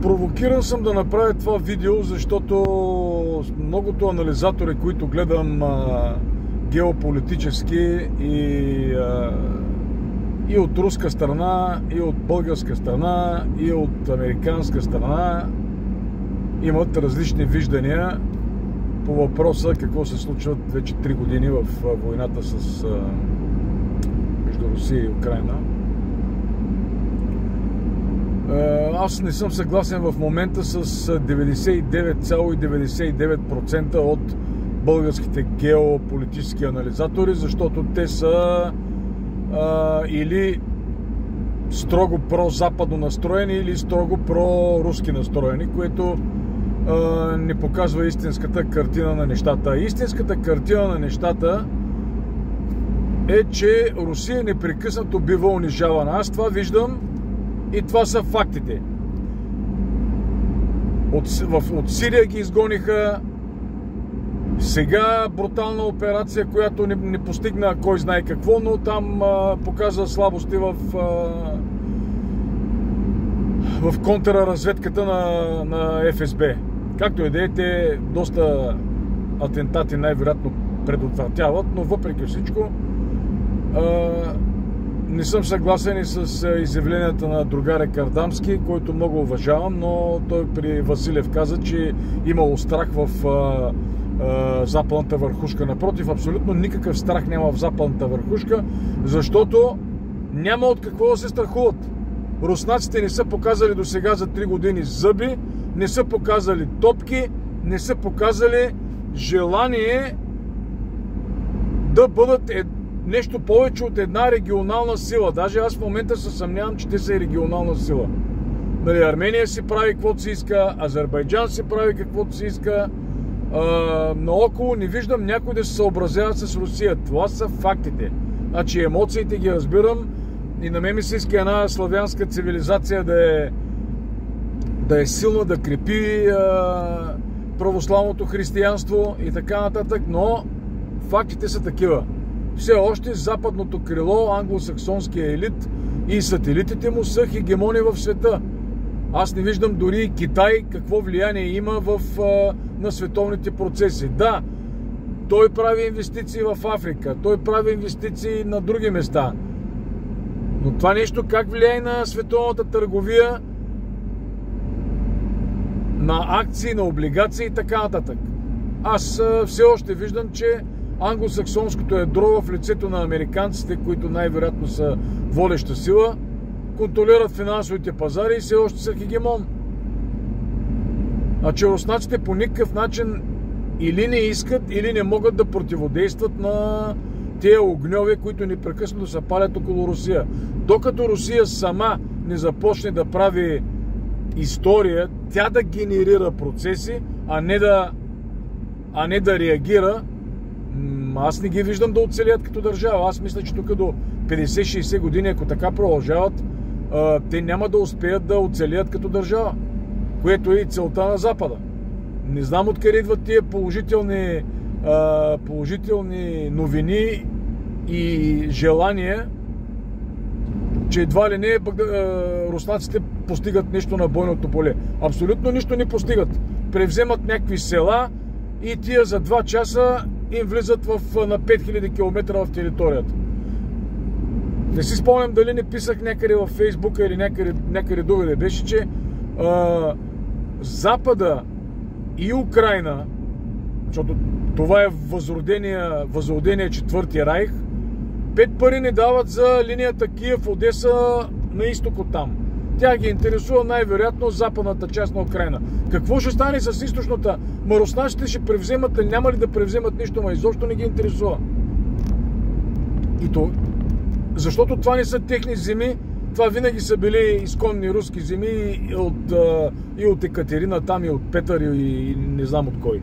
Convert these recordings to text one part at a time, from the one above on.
Провокиран съм да направя това видео, защото многото анализатори, които гледам геополитически и от руска страна, и от българска страна, и от американска страна, имат различни виждания по въпроса какво се случва вече 3 години в войната между Русия и Украйна. Аз не съм съгласен в момента с 99,99% от българските геополитически анализатори, защото те са или строго про-западно настроени, или строго про-руски настроени, което не показва истинската картина на нещата. Истинската картина на нещата е, че Русия непрекъснато бива унижавана. Аз това виждам и това са фактите. От Сирия ги изгониха. Сега брутална операция, която не постигна кой знае какво, но там показва слабости в контраразведката на ФСБ. Както и да е, те доста атентати най-вероятно предотвратяват, но въпреки всичко не съм съгласен и с изявленията на другаря Кардамски, който много уважавам, но той при Василев каза, че имало страх в западната върхушка. Напротив, абсолютно никакъв страх няма в западната върхушка, защото няма от какво да се страхуват. Руснаците не са показали до сега за 3 години зъби, не са показали топки, не са показали желание да бъдат нещо повече от една регионална сила. Даже аз в момента се съмнявам, че те са и регионална сила. Нали, Армения си прави каквото си иска, Азербайджан си прави каквото си иска. Наоколо не виждам някой да се съобразява с Русия. Това са фактите. Значи емоциите ги разбирам и на мен ми се иска една славянска цивилизация да е силна, да крепи православното християнство и така нататък, но фактите са такива. Все още западното крило, англосаксонския елит и сателитите му са хегемони в света. Аз не виждам дори Китай какво влияние има на световните процеси. Да, той прави инвестиции в Африка, той прави инвестиции на други места. Но това нещо как влияе на световната търговия, на акции, на облигации и така нататък. Аз все още виждам, че англосаксонското ядро в лицето на американците, които най-вероятно са водеща сила, контролират финансовите пазари и все още са хегемон. Значи руснаците по никакъв начин или не искат, или не могат да противодействат на тези огньове, които непрекъснато се палят около Русия. Докато Русия сама не започне да прави история, тя да генерира процеси, а не да реагира, аз не ги виждам да оцелят като държава. Аз мисля, че тук до 50-60 години, ако така продължават, те няма да успеят да оцелят като държава, което е и целта на Запада. Не знам откъде идват тия положителни новини и желания, че едва ли не руснаците постигат нещо на бойното поле. Абсолютно нищо не постигат. Превземат някакви села и тия за 2 часа им влизат на 5000 км в територията. Не си спомням дали не писах някъде във Фейсбука или някъде другаде беше, че Запада и Украйна, защото това е възродения Четвърти райх, 5 пари не дават за линията Киев-Одеса на изток от там. Тя ги интересува най-вероятно западната част на Украйна. Какво ще стане с източната? Руснаците ще превземат, а няма ли да превземат нищо, изобщо не ги интересува. Защото това не са техни земи, това винаги са били изконни руски земи и от Екатерина там, и от Петър, и не знам от кой.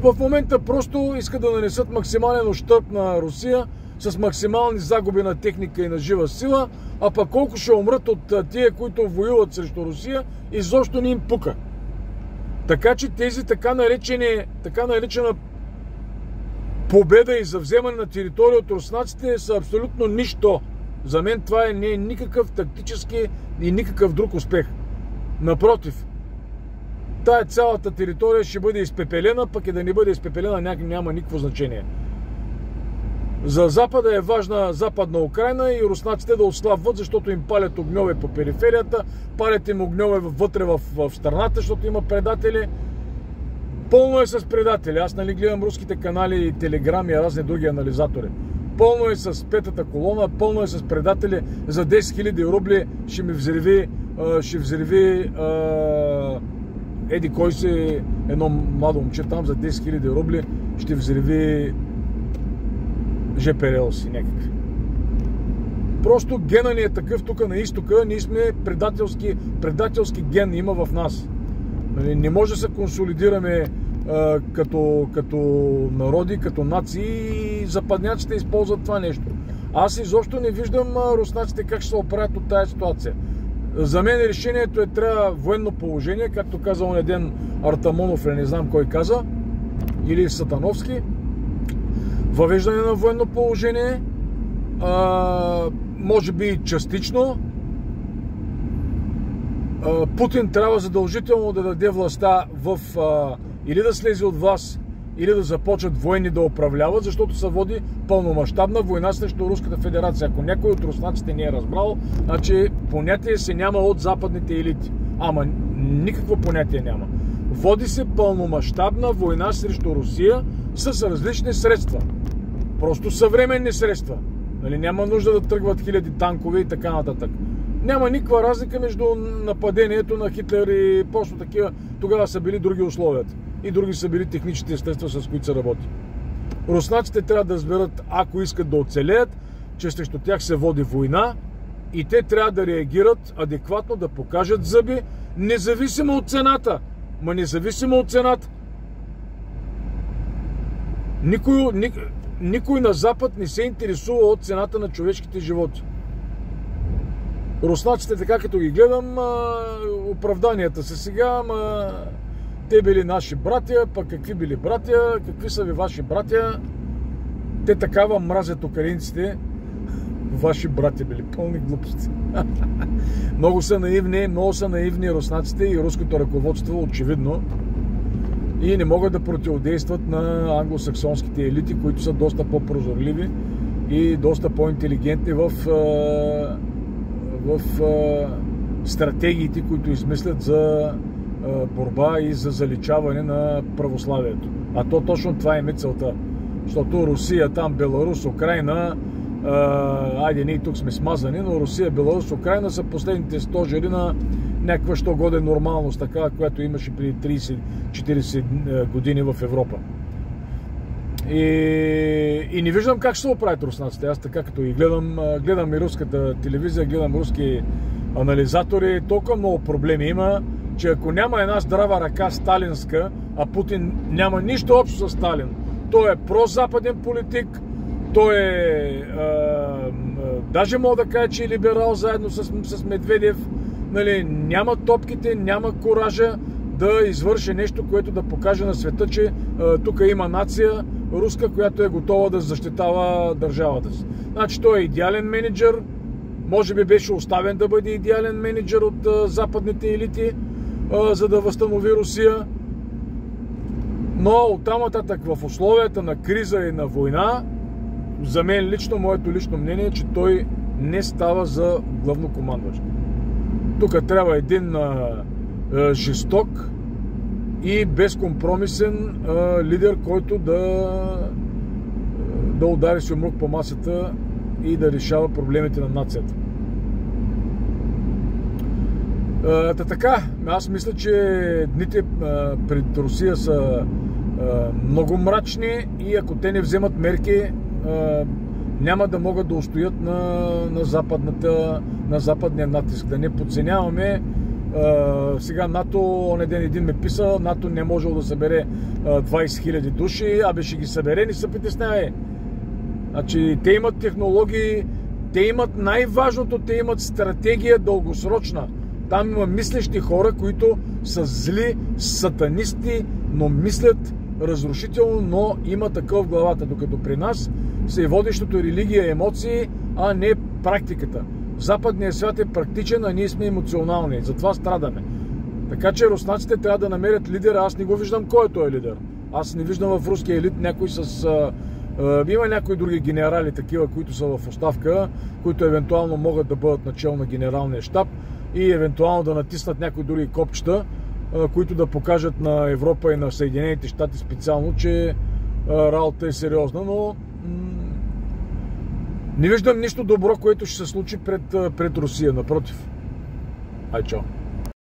В момента просто искат да нанесат максимален ущърб на Русия с максимални загуби на техника и на жива сила, а пък колко ще умрат от тия, които воюват срещу Русия, изобщо не им пука. Така че тези така наречена победа и завземане на територия от руснаците са абсолютно нищо. За мен това не е никакъв тактически и никакъв друг успех. Напротив, тая цялата територия ще бъде изпепелена, пък и да не бъде изпепелена няма никакво значение. За Запада е важна Западна Украйна и руснаците да отслабват, защото им палят огньове по периферията, палят им огньове вътре в страната, защото има предатели. Пълно е с предатели. Аз гледам руските канали, телеграми и разни други анализатори. Пълно е с петата колона, пълно е с предатели. За 10 000 рубли ще ми взриви еди кой си, едно младо момче там за 10 000 рубли ще взриви ЖП релси някакви. Просто гена ни е такъв тук на изтока, ние сме предателски ген има в нас. Не може да се консолидираме като народи, като нации и западняците използват това нещо. Аз изобщо не виждам руснаците как ще се оправят от тази ситуация. За мен решението трябва военно положение, както каза он един Артамонов, не знам кой каза, или Сатановски. Въвеждане на военно положение, може би частично. Путин трябва задължително да даде властта или да слезе от власт, или да започнат военни да управляват, защото се води пълномащабна война срещу Руската федерация. Ако някой от руснаците не е разбрал, значи понятие се няма от западните елити. Ама никакво понятие няма. Води се пълномащабна война срещу Русия с различни средства. Просто съвременни средства. Няма нужда да тръгват хиляди танкове и така нататък. Няма никаква разлика между нападението на Хитлер и просто такива. Тогава са били други условията. И други са били техническите средства, с които се работи. Руснаците трябва да разберат, ако искат да оцелеят, че срещу тях се води война и те трябва да реагират адекватно, да покажат зъби, независимо от цената. Независимо от цената. Никой на Запад не се интересува от цената на човешките животи. Руснаците, така като ги гледам, оправданията са сега, те били наши братя, пък какви били братя, какви са ви ваши братя. Те такава мразят украинците. Ваши братя били пълни глупости. Много са наивни руснаците и руското ръководство, очевидно. И не могат да противодействат на англосаксонските елити, които са доста по-прозорливи и доста по-интелигентни в стратегиите, които измислят за борба и за заличаване на православието. А то точно това е целта. Защото Русия, там Беларус, Украйна, айде ние тук сме смазани, но Русия, Беларус, Украйна са последните стожери на някаква що годе нормалност, така, която имаше преди 30-40 години в Европа. И не виждам как ще се оправят руснаците. Аз така като ги гледам и руската телевизия, гледам руски анализатори, толкова много проблеми има, че ако няма една здрава ръка сталинска, а Путин няма нищо общо с Сталин, той е прозападен политик, той е даже мога да кажа, че е либерал заедно с Медведев, няма топките, няма коража да извърши нещо, което да покаже на света, че тук има нация руска, която е готова да защитава държавата си. Значи той е идеален менеджер, може би беше оставен да бъде идеален менеджер от западните елити, за да възстанови Русия. Но оттам нататък в условията на криза и на война, за мен лично, моето лично мнение е, че той не става за главнокомандващ. Тук трябва един жесток и безкомпромисен лидер, който да удари с юмрук по масата и да решава проблемите на нацията. Така, аз мисля, че дните пред Русия са много мрачни и ако те не вземат мерки, няма да могат да устоят на западния натиск. Да не подценяваме. Сега НАТО, онен ден един ме писа, НАТО не можел да събере 20 000 души, ще ги събере, не се притеснявай. Значи, те имат технологии, те имат най-важното, те имат стратегия дългосрочна. Там има мислещи хора, които са зли, сатанисти, но мислят разрушително, но има такъв в главата. Докато при нас се е водещото религия, емоции, а не практиката. Западният свят е практичен, а ние сме емоционални. Затова страдаме. Така че руснаците трябва да намерят лидера. Аз не го виждам кой е този лидер. Аз не виждам в руския елит някой с... има някои други генерали, такива, които са в оставка, които евентуално могат да бъдат начало на генералния щаб и евентуално да натиснат някои други копчета, които да покажат на Европа и на Съединените щати специално, че работата е сериозна, но не виждам нищо добро, което ще се случи пред Русия. Напротив. Ай, чао!